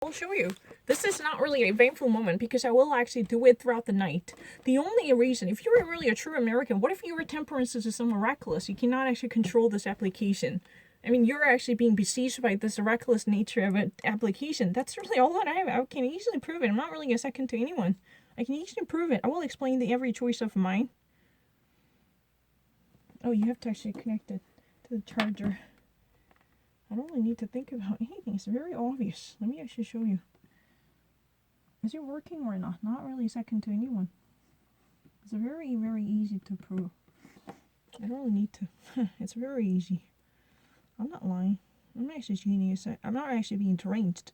I'll show you. This is not really a painful moment because I will actually do it throughout the night. The only reason, if you were really a true American, what if your temperance is so miraculous? You cannot actually control this application. I mean, you're actually being besieged by this reckless nature of an application. That's really all that I have. I can easily prove it. I'm not really a second to anyone. I can easily prove it. I will explain every choice of mine. Oh, you have to actually connect it to the charger. I don't really need to think about anything. It's very obvious. Let me actually show you. Is it working or not? Not really second to anyone. It's very, very easy to prove. I don't really need to. It's very easy. I'm not lying. I'm actually genius. I'm not actually being deranged.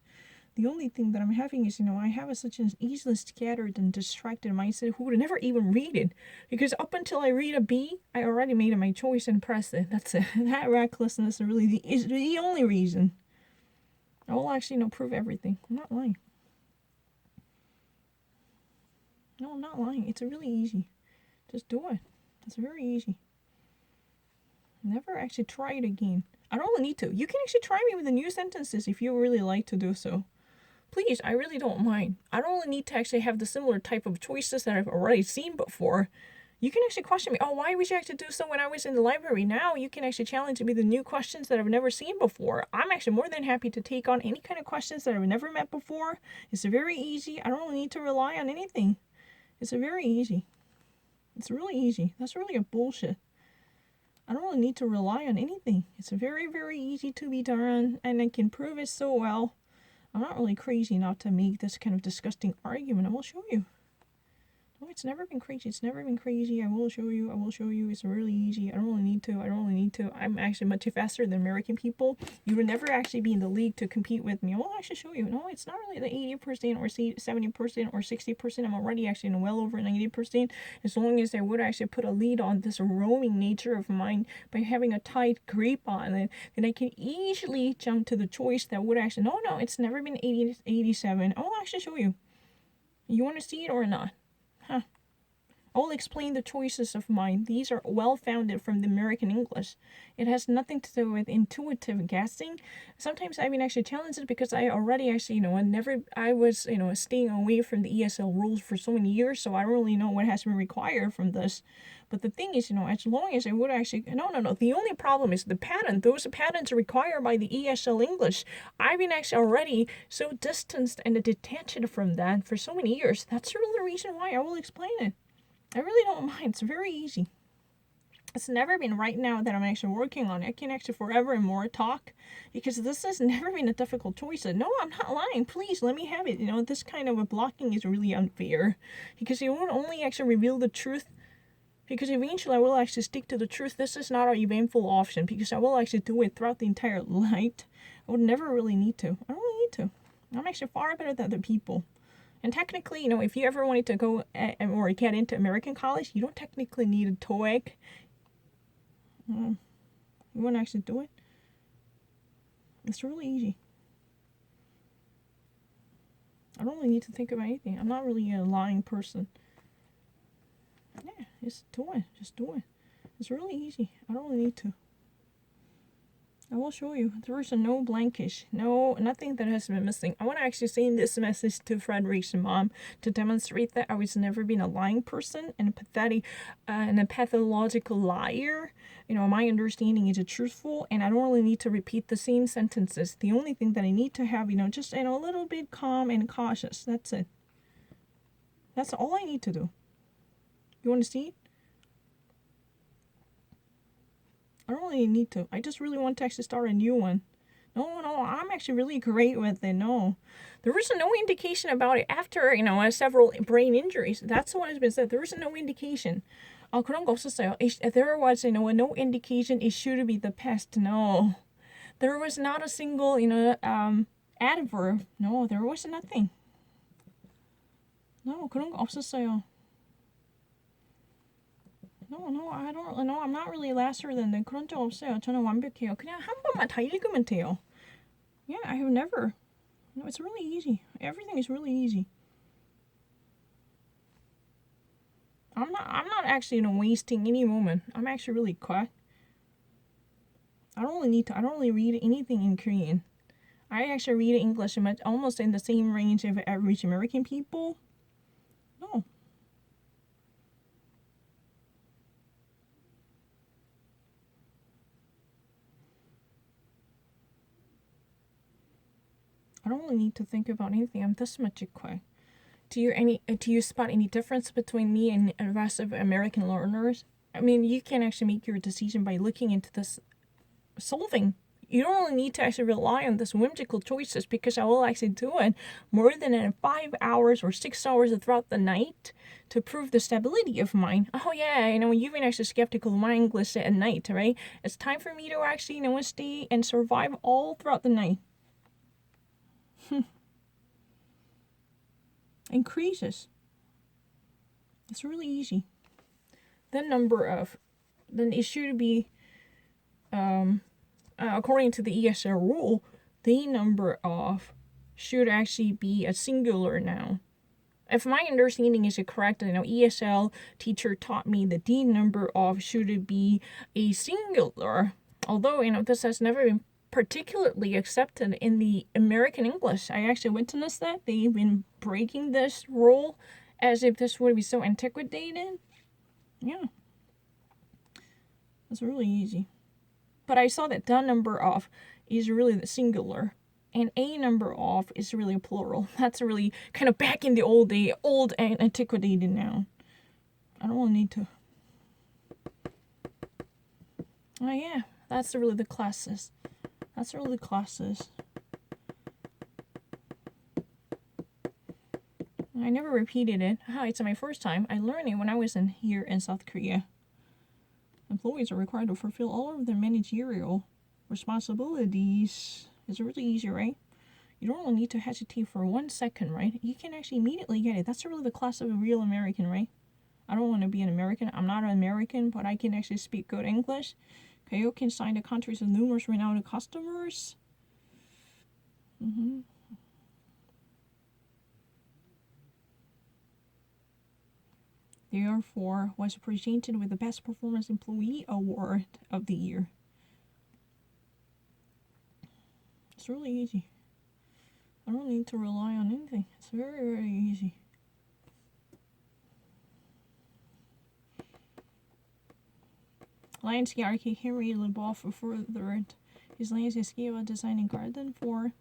The only thing that I'm having is, I have such an easily scattered and distracted mindset who would never even read it. Because up until I read a B, I already made my choice and pressed it. That's it. That recklessness is the only reason. I will actually, prove everything. I'm not lying. No, I'm not lying. It's really easy. Just do it. It's very easy. Never actually try it again. I don't need to. You can actually try me with the new sentences if you really like to do so. Please, I really don't mind. I don't really need to actually have the similar type of choices that I've already seen before. You can actually question me, oh, why would you actually do so when I was in the library? Now you can actually challenge me with the new questions that I've never seen before. I'm actually more than happy to take on any kind of questions that I've never met before. It's very easy. I don't really need to rely on anything. It's very easy. It's really easy. That's really a bullshit. I don't really need to rely on anything. It's very, very easy to be done, and I can prove it so well. I'm not really crazy not to make this kind of disgusting argument. I will show you. No, it's never been crazy. It's never been crazy. I will show you. I will show you. It's really easy. I don't really need to. I don't really need to. I'm actually much faster than American people. You would never actually be in the league to compete with me. I will actually show you. No, it's not really the 80% or 70% or 60%. I'm already actually in well over 90%. As long as I would actually put a lead on this roaming nature of mine by having a tight grip on it, then I can easily jump to the choice that would actually, no, it's never been 80, 87. I will actually show you. You want to see it or not? Huh. I will explain the choices of mine. These are well founded from the American English. It has nothing to do with intuitive guessing. Sometimes I've been actually challenged because I already actually, I was, staying away from the ESL rules for so many years, so I don't really know what has been required from this. But the thing is, as long as I would actually, no. The only problem is the pattern. Those patterns are required by the ESL English. I've been actually already so distanced and detached from that for so many years. That's really the reason why. I will explain it. I really don't mind. It's very easy. It's never been right now that I'm actually working on it. I can actually forever and more talk because this has never been a difficult choice. No, I'm not lying. Please let me have it. This kind of a blocking is really unfair because it won't only actually reveal the truth. Because eventually I will actually stick to the truth. This is not an eventful option because I will actually do it throughout the entire night. I would never really need to. I don't really need to. I'm actually far better than other people. And technically, if you ever wanted to go or get into American college, you don't technically need a TOEIC. You want to actually do it? It's really easy. I don't really need to think about anything. I'm not really a lying person. Yeah, just do it. Just do it. It's really easy. I don't really need to. I will show you. There is no blankish. Nothing that has been missing. I want to actually send this message to Frederick's mom to demonstrate that I was never been a lying person and a pathological liar. My understanding is truthful, and I don't really need to repeat the same sentences. The only thing that I need to have, just a little bit calm and cautious. That's it. That's all I need to do. You want to see it? I don't really need to. I just really want to actually start a new one. No, I'm actually really great with it. No. There was no indication about it after, several brain injuries. That's what has been said. There was no indication. 그런 거 없었어요. There was, no indication it should be the past. No. There was not a single, adverb. No, there was nothing. No, 그런 거 없었어요. No, I don't. No, I'm not really lesser than that. 그런 적 없어요. 저는 완벽해요. 그냥 한 번만 다 읽으면 돼요. Yeah, I have never. No, it's really easy. Everything is really easy. I'm not actually wasting any moment. I'm actually really quick. I don't really read anything in Korean. I actually read English almost in the same range of average American people. No. I don't really need to think about anything. I'm this much quick. Do you spot any difference between me and the rest of American learners? I mean, you can actually make your decision by looking into this solving. You don't really need to actually rely on this whimsical choices, because I will actually do it more than in 5 hours or 6 hours throughout the night to prove the stability of mine. Oh yeah, you've been actually skeptical of my English at night, right? It's time for me to actually, stay and survive all throughout the night. Increases. It's really easy. Then it should be, according to the ESL rule, the number of should actually be a singular noun. If my understanding is correct, ESL teacher taught me that the number of should be a singular. Although, this has never been particularly accepted in the American English. I actually witnessed that. They've been breaking this rule as if this would be so antiquated. Yeah. It's really easy. But I saw that the number of is really the singular, and a number of is really a plural. That's really kind of back in the old and antiquated noun. I don't really need to. Oh yeah, that's really the classes. That's really the classes. I never repeated it. It's my first time. I learned it when I was here in South Korea. Employees are required to fulfill all of their managerial responsibilities. It's really easy, right? You don't really need to hesitate for 1 second, right? You can actually immediately get it. That's really the class of a real American, right? I don't want to be an American. I'm not an American, but I can actually speak good English. Kayo can sign the contracts with numerous renowned customers. Therefore, was presented with the Best Performance Employee Award of the year. It's really easy. I don't need to rely on anything. It's very, very easy. Landscape architect Henry LeBoff furthered his landscape designing garden for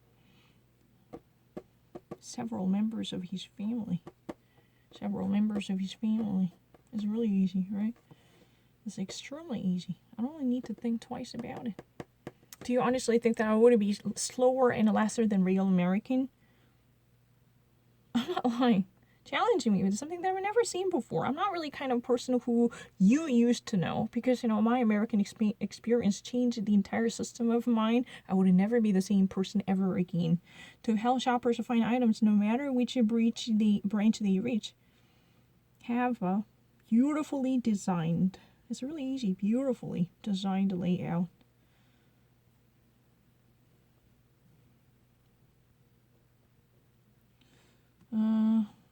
several members of his family. It's really easy, right? It's extremely easy. I don't really need to think twice about it. Do you honestly think that I would be slower and lesser than real American? I'm not lying. Challenging me with something that I've never seen before. I'm not really kind of person who you used to know, because my American experience changed the entire system of mine. I would never be the same person ever again. To help shoppers find items no matter which branch they reach. Have a beautifully designed. It's really easy. Beautifully designed layout.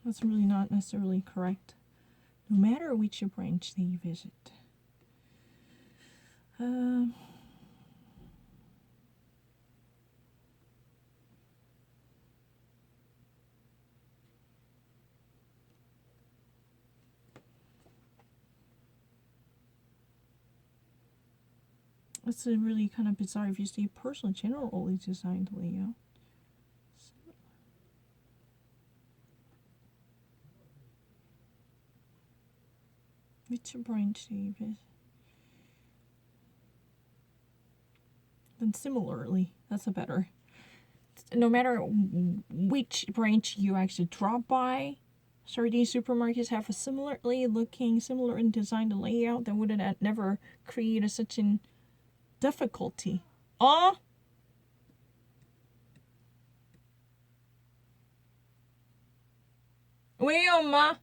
That's really not necessarily correct. No matter which branch they visit. It's a really kind of bizarre if you say personal generally designed layout. Which branch do you visit? Then similarly, that's a better. No matter which branch you actually drop by, certain supermarkets have a similar in design and layout that would never create such an difficulty. 왜요, 엄마?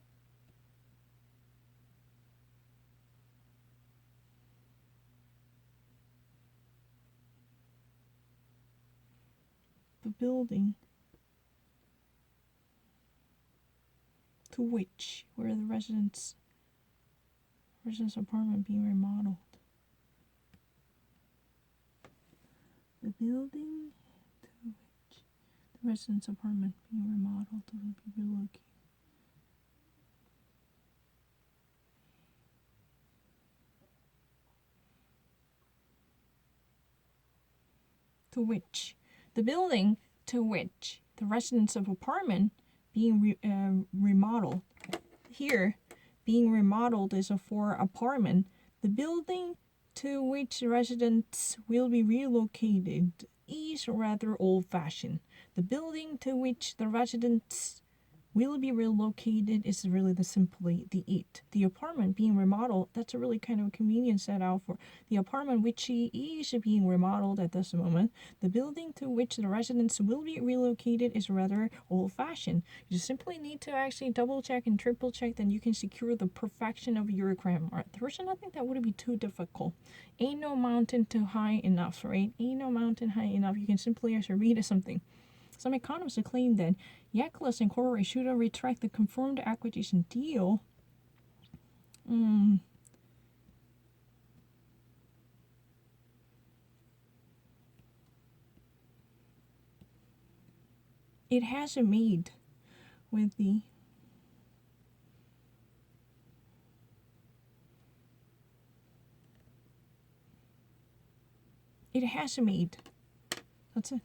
The building to which where the residence apartment being remodeled. The building to which Residence apartment being remodeled to be relocated. To which the building to which the residence of apartment being remodeled. Here, being remodeled is for apartment. The building to which residents will be relocated is rather old-fashioned. The building to which the residents will be relocated is really simply the it. The apartment being remodeled, that's a really kind of convenient set out for the apartment which is being remodeled at this moment. The building to which the residents will be relocated is rather old-fashioned. You simply need to actually double check and triple check, then you can secure the perfection of your grammar. There's nothing that would be too difficult. Ain't no mountain too high enough, right? Ain't no mountain high enough. You can simply actually read something. Some economists claim that Yaklis Incorporated should retract the confirmed acquisition deal. It has made with the it has made. That's it.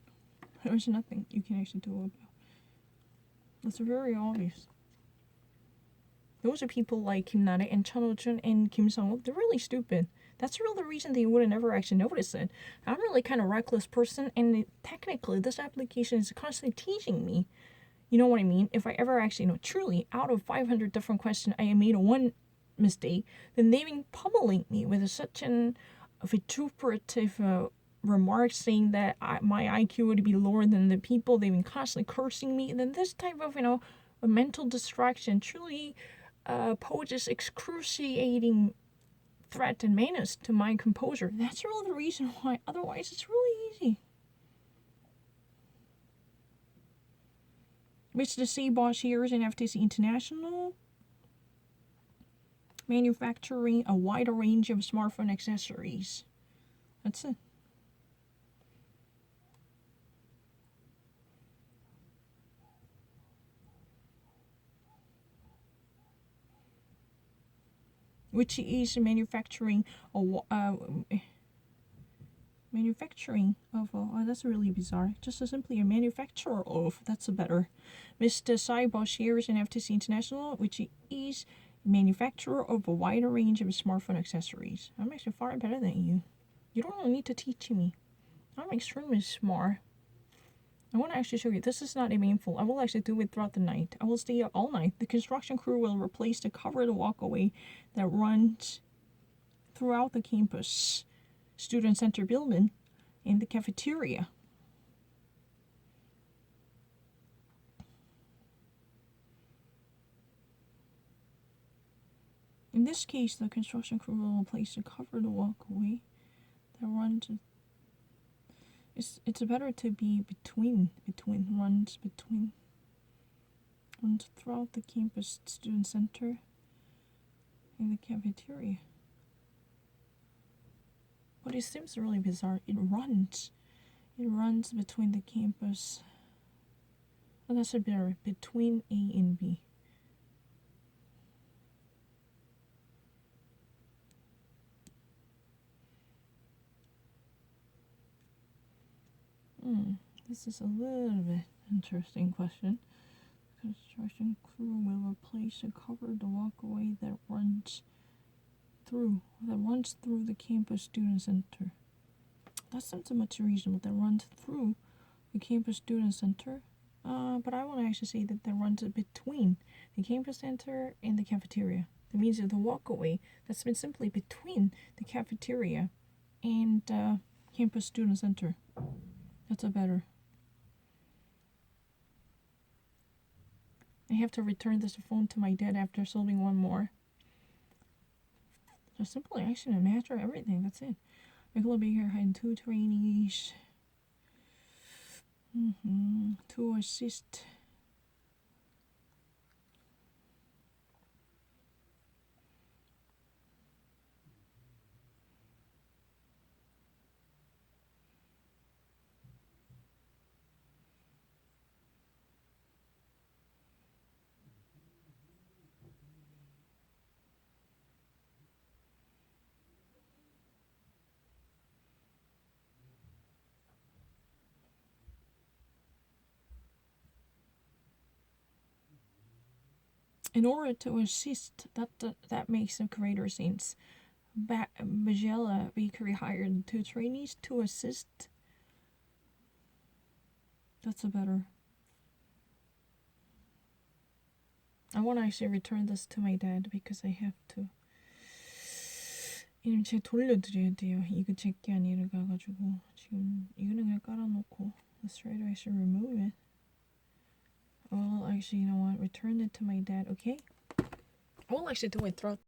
There's nothing you can actually do about it. That's very obvious. Those are people like Kim Nare and Chun Ho-chun and Kim Sung-wook. They're really stupid. That's really the reason they would have never actually noticed it. I'm really kind of reckless person, and technically this application is constantly teaching me. You know what I mean? If I ever actually know truly out of 500 different questions I made one mistake, then they've been pummeling me with such an vituperative remarks saying that my IQ would be lower than the people. They've been constantly cursing me. And then this type of, a mental distraction truly poses excruciating threat and menace to my composure. That's really the reason why. Otherwise, it's really easy. Which the C boss here is in FTC International, manufacturing a wider range of smartphone accessories. That's it. Which is manufacturing of that's really bizarre. Just simply a manufacturer of. That's a better. Mr. Saibosh here is an FTC International, which is manufacturer of a wider range of smartphone accessories. I'm actually far better than you. You don't really need to teach me. I'm extremely smart. I want to actually show you. This is not a meaningful. I will actually do it throughout the night. I will stay up all night. The construction crew will replace the covered walkway that runs throughout the campus, student center building, and the cafeteria. In this case, the construction crew will replace the covered walkway that runs. It's better to be runs throughout the campus, student center, and the cafeteria. But it seems really bizarre. It runs between the campus. Oh, that's a better between A and B. This is a little bit interesting question. Construction crew will replace a covered walkway that runs through the campus student center. That's not so much reasonable. That runs through the campus student center. But I want to actually say that runs between the campus center and the cafeteria. That means that the walkway that's been simply between the cafeteria and campus student center. That's a better. I have to return this phone to my dad after solving one more. So simply action and master everything. That's it. Regular Baker had 2 trainees to assist. In order to assist, that makes a greater sense. Magella Bakery hired 2 trainees to assist. That's a better. I want to actually return this to my dad because I have to. 이걸 제가 돌려드려야 돼요. 이거 제게 아니라 가가지고 지금 이거는 그냥 깔아놓고. Let's try to actually remove it. Well, actually, you know what? Return it to my dad, okay? I will actually do it throughout